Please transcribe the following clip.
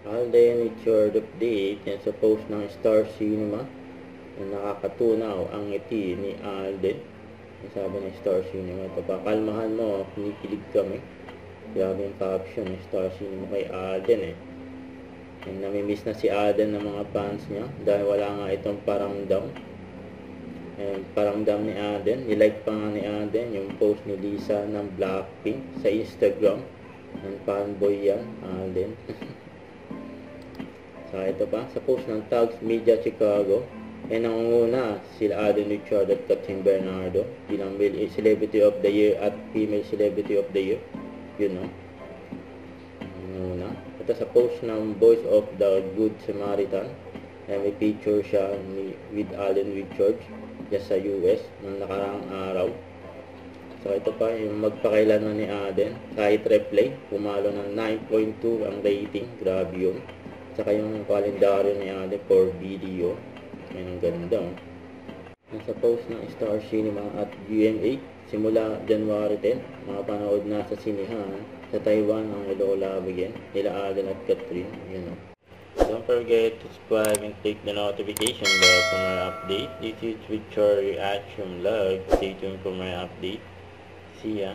Alden with your update. Yan sa post ng Star Cinema na nakakatunaw ang ngiti ni Alden. Yung sabi ng Star Cinema, ito pa, kalmahan mo, kinikilig kami. Grabe yung caption ng Star Cinema kay Alden eh. And namimiss na si Alden ng mga fans niya dahil wala nga itong paramdam. And paramdam ni Alden, nilike pa nga ni Alden yung post ni Lisa ng Blackpink sa Instagram. And fanboy yan, Alden. So ito pa, sa post ng Tags Media Chicago, nangunguna sila Alden Richard at Katrin Bernardo bilang Male Celebrity of the Year at Female Celebrity of the Year. Yun no? Nangunguna. Ito sa post ng Voice of the Good Samaritan, may picture siya with Alden Richards just sa US ng nakaraang araw. So ito pa, yung magpakailanman ni Alden, kahit replay, pumalo ng 9.2 ang rating, grabe yun. Saka yung kalendaryo ni Alden for video, yan ang ganda. Nasa post ng Star Cinema at GMA, simula January 10, makapanood na sa sinihan sa Taiwan ang Hello Love Again, nila Alden at Katrin, yun o. Don't forget to subscribe and click the notification bell for more update. This is Richard Reaction Vlog. Stay tuned for more update. See ya.